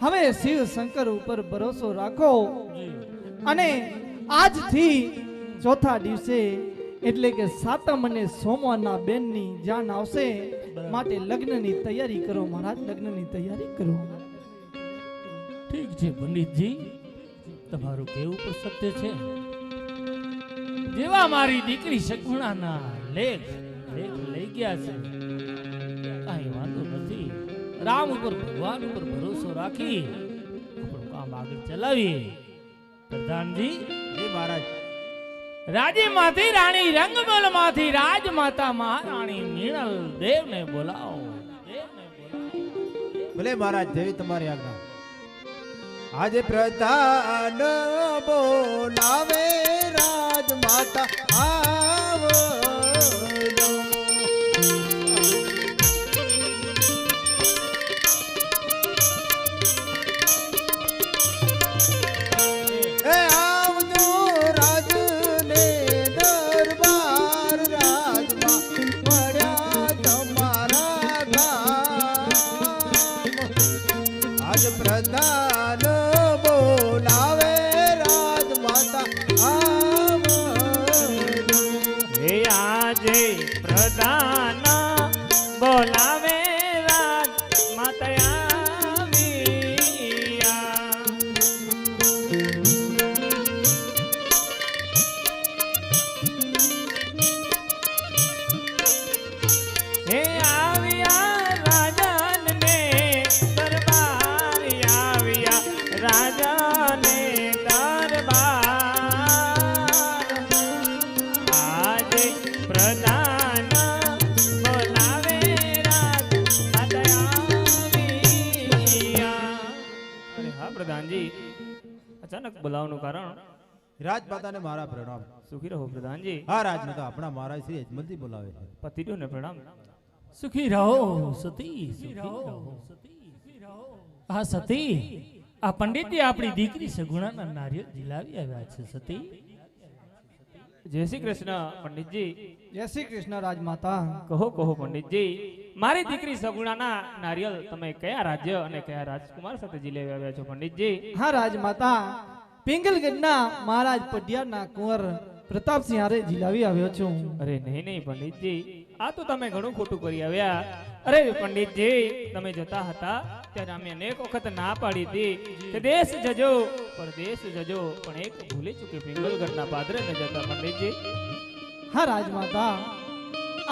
હવે શિવ શંકર ઉપર ભરોસો રાખો અને આજથી ચોથા દિવસે એટલે કે સાતમ અને સોમવારના બેનની જાન આવશે, માટે લગ્નની તૈયારી કરો મહારાજ, લગ્નની તૈયારી કરો. ઠીક છે પંડિતજી, તમારું કેવું પણ સત્ય છે. જેવા મારી દીકરી સગુણાના લેખ લઈ ગયા છે, કાંઈ વાંધો નથી. રામ ઉપર, ભગવાન ઉપર ભરોસો રાખી આપણું કામ આગળ ચલાવીએ. પ્રધાનજી, જી મહારાજ. રાજ્યમાંથી રાણી રંગમલમાંથી રાજમાતા મહારાણી મીણલ દેવને બોલાવો. ભલે મહારાજ, જેવી તમારી આજ્ઞા. આજે પ્રધાન બોલાવે રાજમાતા આવો. એ આવજો રાજને દરબાર, રાજમાં પડ્યા તમારા ગામ. આજ પ્રધાન બોલાવે રાજમાતા આવો. હે આજે પ્રધાન બોલાવે રાજમાતા હે આવ્યા રાજાને દરબાર, આવ્યા રાજાને દરબાર. આજે પ્રધાન બોલાવે રાજમાતા આવ્યા. અરે હા પ્રધાનજી, અચાનક બોલાવવાનું કારણ? રાજમાતાને મારા પ્રણામ. સુખી રહો પ્રધાનજી. હા રાજમાતા, આપણા મહારાજ શ્રી અજમલજી બોલાવે છે. પતિદેવને પ્રણામ. સુખી રહો સતી, સુખી રહો. હા સતી, આ પંડિતજી આપણી દીકરી સગુણાના નારિયેળ ઝીલાવી આવ્યા છે. સતી, જય શ્રી કૃષ્ણ પંડિતજી. જય શ્રી કૃષ્ણ રાજમાતા. કહો પંડિતજી, મારી દીકરી સગુણાના નારિયેળ તમે કયા રાજ્ય અને કયા રાજકુમાર સાથે ઝીલાવી આવ્યા છો પંડિતજી? હા રાજમાતા, પિંગલગઢના મહારાજ પઢિયારના કુંવર પ્રતાપસિંહ હારે ઝીલાવી આવ્યો છું. અરે નહીં પંડિતજી, આ તો તમે ઘણું ખોટું કરી આવ્યા. અરે પંડિતજી, તમે જતા હતા ત્યારે અમે અનેક વખત ના પાડી હતી કે દેશ જજો, પરદેશ જજો, પણ એક ભૂલી ચૂકી પિંગલગઢના પાદરે ન જતા પંડિતજી. હા રાજમાતા,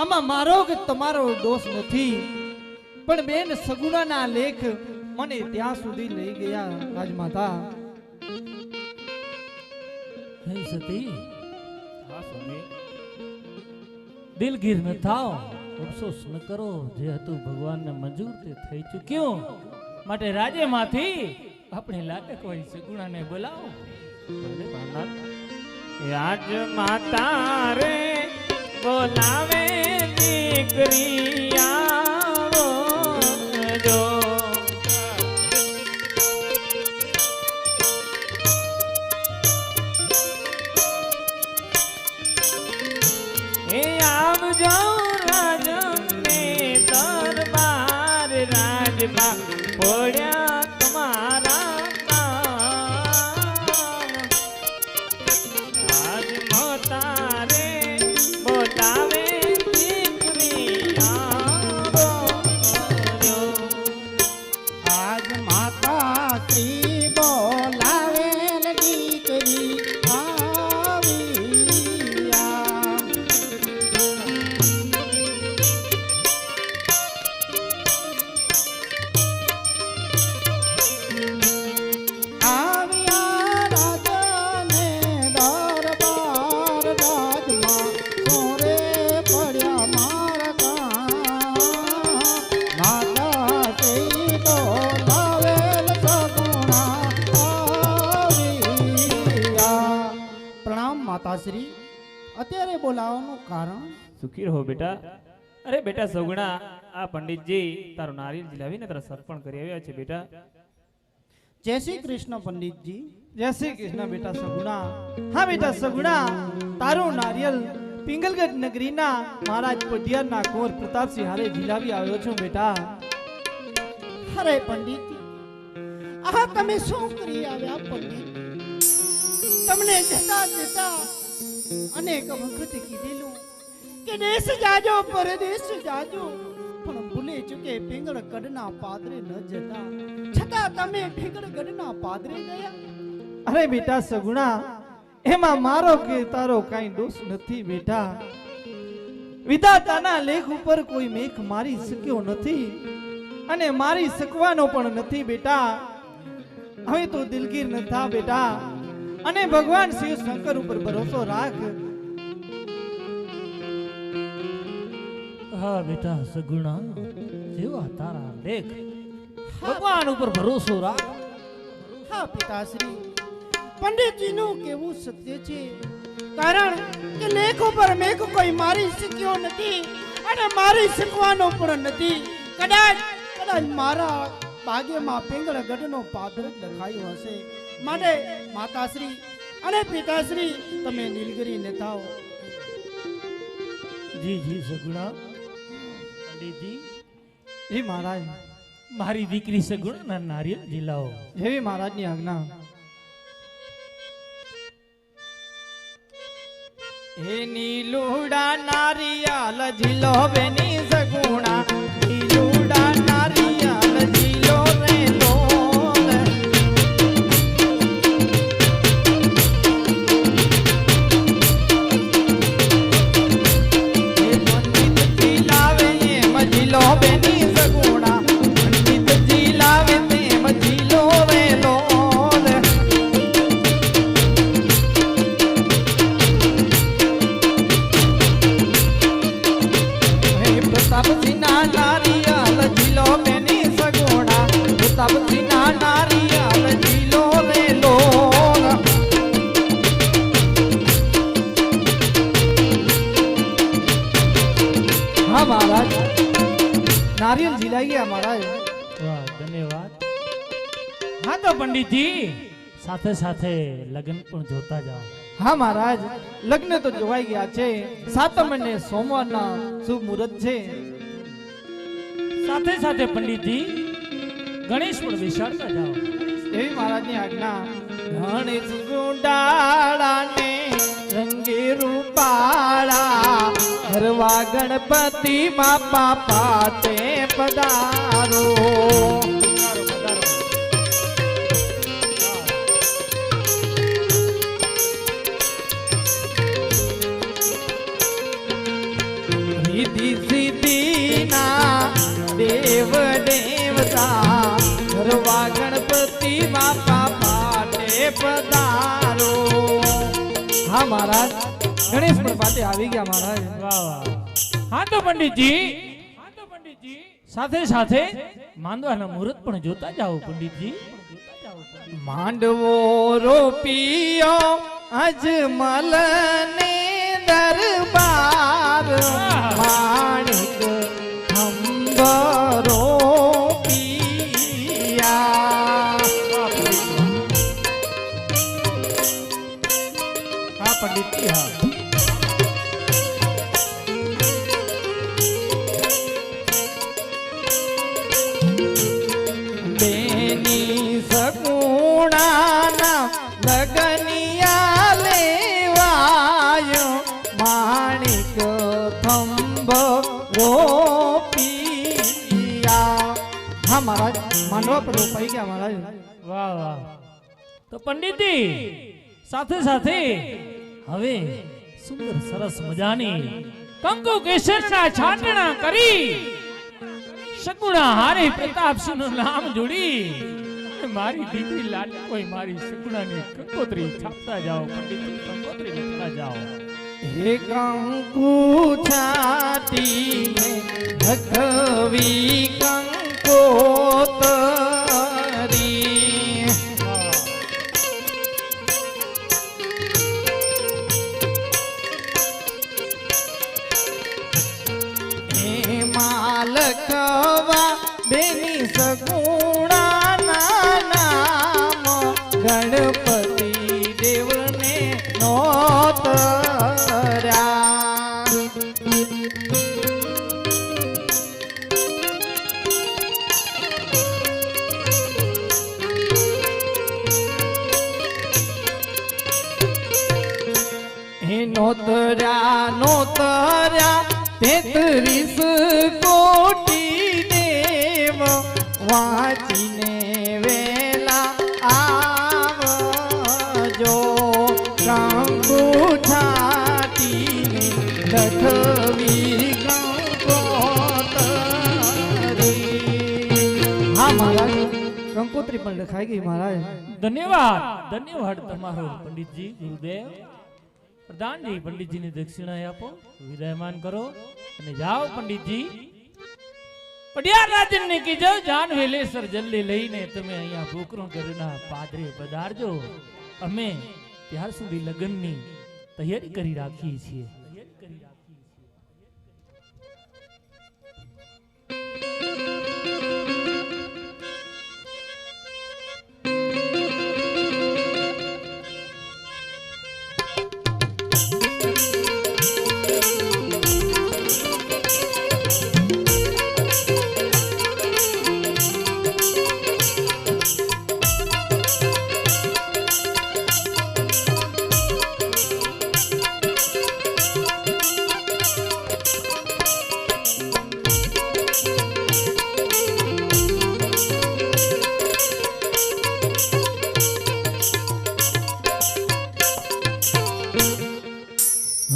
આમાં મારો કે તમારો દોષ નથી, પણ બેન સગુણાના લેખ મને ત્યાં સુધી લઈ ગયા રાજમાતા. હે સતી, હા સ્વામી, દિલગીર ન થાઓ, અફસોસ ન કરો. જે હતું ભગવાનને મંજૂર તે થઈ ચૂક્યું. માટે રાજ્યમાંથી આપણે લાયક હોય સગુણાને બોલાવો. રાજમાતા રે બોલાવે દીકરી આવો જો. હે આવજો રાજને દરબાર, રાજમાં પડ્યા તમારા કામ. રાજમાતા રે બોલાવે દીકરી આવો જો. આજ માતા શ્રી બોલાવે દીકરી આવ્યા. આવ્યા રાજાને દરબાર, રાજમાં સોરે પડ્યા મારા કામ. માતા શ્રી બોલાવેલ સગુણા આવ્યા. પ્રણામ માતાશ્રી, અત્યારે બોલાવવાનું કારણ? સુખી રહો બેટા. અરે બેટા સગુણા, આ પંડિતજી તારો નારિયેળ ઝીલાવીને તારા સર્પણ કરી આવ્યા છે બેટા. જય શ્રી કૃષ્ણ પંડિતજી. જય શ્રી કૃષ્ણ બેટા સગુણા. હા બેટા સગુણા, તારું નારિયેલ પિંગલગઢ નગરીના મહારાજ પઢિયારના કુંવર પ્રતાપસિંહ હારે ઝીલાવી આવ્યો છું બેટા. અરે પંડિતજી, આ તમે શું કરી આવ્યા પંડિત? તમને જતા જતા અનેક વખત કીધેલું કે દેશ જાજો, પરદેશ જાજો, પણ ભૂલે ચૂકે પિંગળ કડના પાદરે ન જતા. છતાં તમે ભીગડગઢના પાદરે ગયા? અરે બેટા સગુણા, એમાં મારો કે તારો કાંઈ દોષ નથી બેટા. વિધાતાના લેખ ઉપર કોઈ મેઘ મારી શક્યો નથી અને મારી શકવાનો પણ નથી બેટા. હવે તું દિલગીર ન થા બેટા અને ભગવાન શિવ શંકર ઉપર ભરોસો રાખ. હા બેટા સગુણા, જેવા તારા લેખ, ભગવાન ઉપર ભરોસો રાખ. હા પિતાશ્રી, પંડિતજીનું કેવું સત્ય છે. કારણ કે લેખ ઉપર મેઘ કોઈ મારી શક્યો નથી અને મારી શકવાનો પણ નથી. કદાચ મારા ભાગ્યમાં પિંગળગઢનો પાદર જ લખાયો હશે. માટે માતાશ્રી અને પિતાશ્રી તમે નીલગિરી ને થાઓ. જી જી સગુણા. પંડિતજી, હે મહારાજ, મારી દીકરી સગુણા નારિયેળ જીલાઓ. જેવી મહારાજની આજ્ઞા. હે નીલુડા નારિયાલ ઝીલો બેની સગુણા, નીલુડા નારિયાલ ઝીલો રે લોલ. હે પંડિતજી લાવે એમ ઝીલો બેની સગુણા, પંડિતજી લાવે તેમ ઝીલો રે લોલ. પ્રતાપસિંહના નારિયાલ ઝીલો બેની સગુણા, પ્રતાપસિંહના નારિયાલ ઝીલો રે લોલ. હા મહારાજ, નારિયેળ ઝીલાઈ ગયા મહારાજ. વાહ, ધન્યવાદ. હા તો પંડિતજી, સાથે સાથે લગ્ન પણ જોતા જાઓ. હા મહારાજ, લગ્ન તો જોવાઈ ગયા છે. સાતમ અને સોમવારના શુભ મુહૂર્ત છે. સાથે સાથે પંડિતજી, ગણેશ પણ વિશાળતા જાઓ. એવી મહારાજની આજ્ઞા. ગણેશ ગુંડાળાને રંગે રૂપાળા, હરવા ગણપતિ બાપા પાટે પધારો. રીતિ સિદ્ધિના દેવ દેવતા, હરવા ગણપતિ બાપા પાટે પધારો. હા મહારાજ, ગણેશ પણ પાટે આવી ગયા મહારાજ. વાહ વાહ. હા તો પંડિતજી, સાથે સાથે માંડવાના મુહૂર્ત પણ જોતા જાઓ પંડિતજી. માંડવો રોપિયો અજમલ ને દરબાર, માણિક અંબરો પિયા. હા પંડિતજી, હા. બેની સગુણાના લગનિયા લેવાયો, માણિક થંભ રોપિયા. હા મહારાજ, માંડવા પર રોપાઈ ગયા મહારાજ. વાહ વાહ. તો પંડિતજી, સાથે સાથે હવે સુંદર સરસ મજાની કંકુ કેસરના છાંટણા કરી સગુણા હારે પ્રતાપસિંહનું નામ જોડી મારી દીકરી લાડી કોઈ મારી સગુણાની કંકોત્રી છાપતા જાઓ પંડિતજી, કંકોત્રી લખતા જાઓ. હે કંકુ છાટીને ભગવી કંકોતરી, એમાં લખવા બેની સગુણાના નામ, ગણપતિ દેવને નોતર્યા. નોતર્યા 33 કોટી દેવ વાંચીને વે પણ લખાઈ ગઈ મહારાજ. ધન્યવાદ ધન્યવાદ તમારો પંડિતજી ગુરુદેવ. પ્રધાનજી પંડિતજીની દક્ષિણા આપો, વિદાયમાન કરો અને જાઓ પંડિતજી. પડિયાર રાજનની કીજો જાન વેલેસર જલ્દી લઈને તમે અહીંયા ગોકરણ ઘરના પાદરે પધારજો. અમે ત્યાર સુધી લગ્નની તૈયારી કરી રાખીએ છીએ.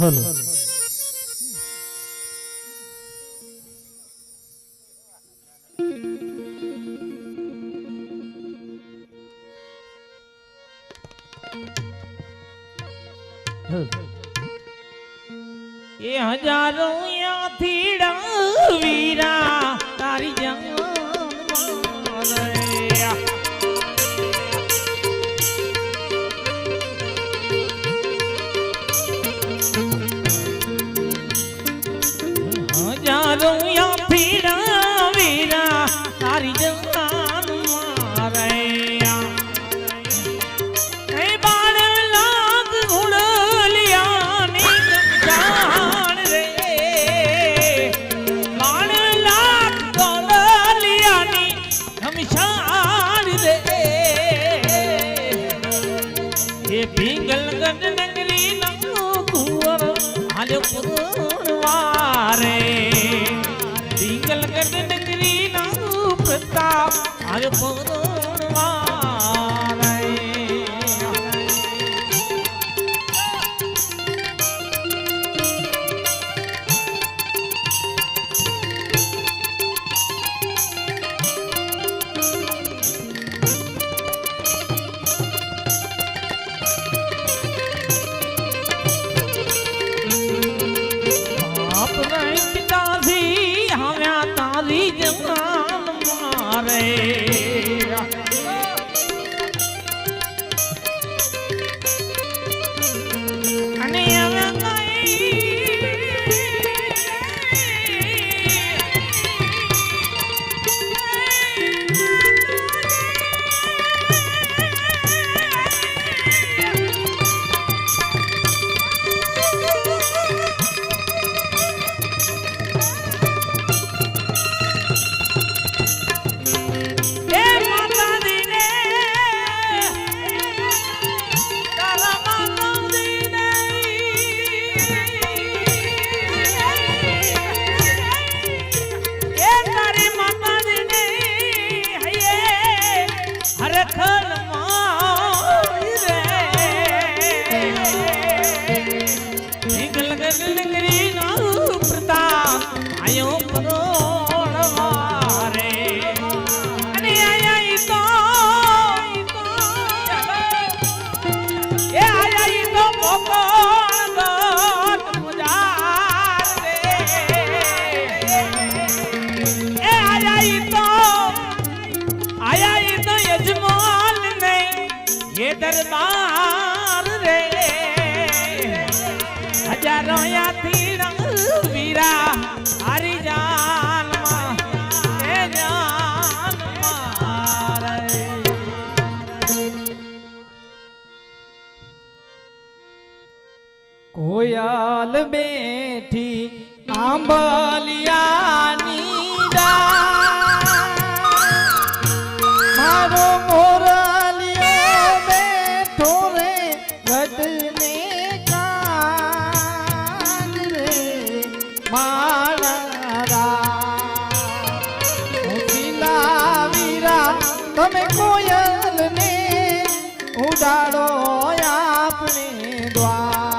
હલો એ હજારો યાથી વીરા તારી જંગ હજારો યાથી વીરા તારી જંગ મારે પ્રતાપ આજે પિતાજી હમ્યા તારી જવાન મારે અને દરબાર રે હજારો યાથી વીરા હારી જાનમાં એ જાન મારે કોયાલ બેઠી આંબલિયાની મારો મોરાલિયો બેઠો રે ગઢને કાન રે મારા વીરા તમે કોયલને ઉડાડો આપણે દ્વાર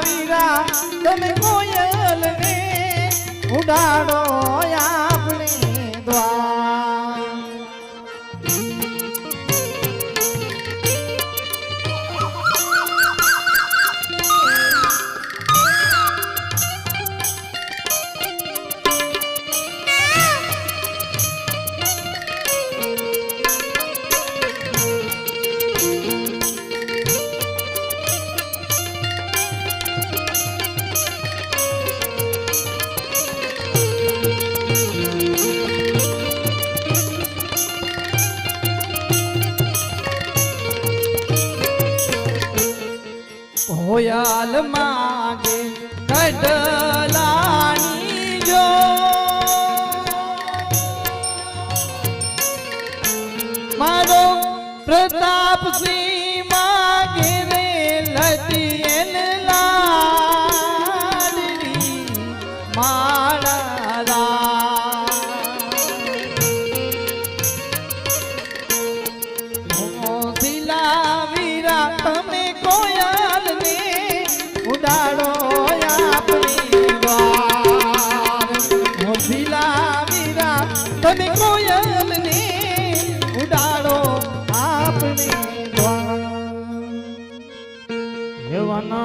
વીરા તમે કોયલને ઉડાડો આપણે દ્વાર કોયલ માગે કડલાની જો મારો પ્રતાપ સિંહ માગે રે લતિયન લાડની માળા વીરા તમે કોયલ ને ઉડાડો આપણી દ્વાર મોસીલા વીરા તમે કોયલ ને ઉડાડો આપણી દ્વાર યવનો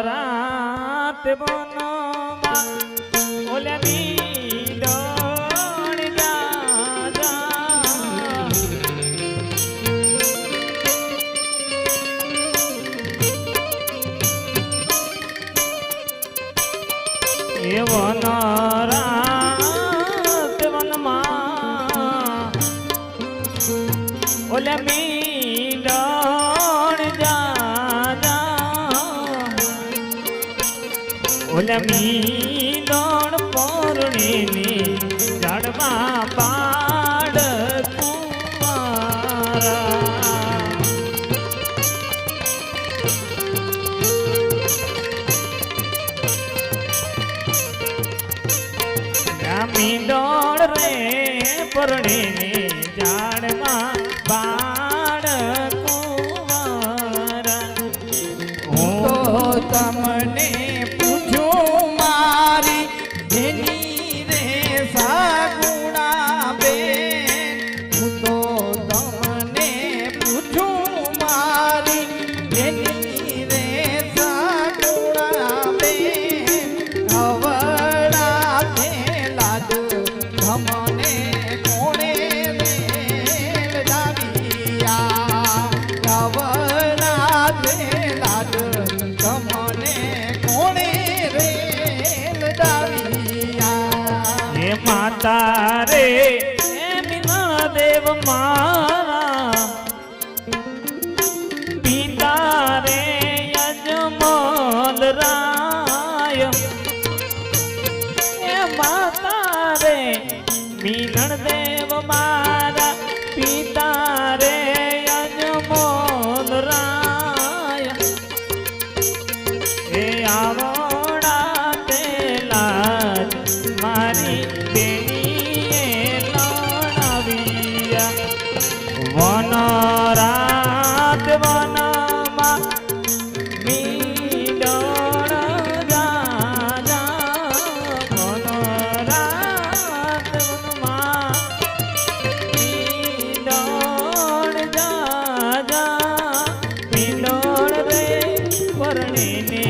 રાત બનોમાં ઓલે મીડોણ જાજા યવનો રાત વનમાં ઓલે મીડોણ જાજા ઓલે મીડોણ પોરણીની ઝાડમાં પાડ કુંવારા મીડોળ રે પરણીની ઝાડમાં બાળ કુંવારા તો તમને પૂછું મારી જેની રે સાગુણા બેન હું તો તમને પૂછું મારી જેની રે સાગુણા બેન ખવડા થેલા તમને કોણે રે લાવ્યા ખવડા થેલા તમને કોણે રે લાવ્યા હે માતા રે હે મીના દેવ મારા પિતા રે યજમલ રાય હે માતા રે મીનણ દેવ મારા પિતા રે યજમલ રાય હે આવડા તેલા મારી બેનીએ લણાવ્યા વન રાત વનમાં મીડોળ જાજા વન રાત વનમાં મીડોળ જાજા મીડોળ રે પરણીને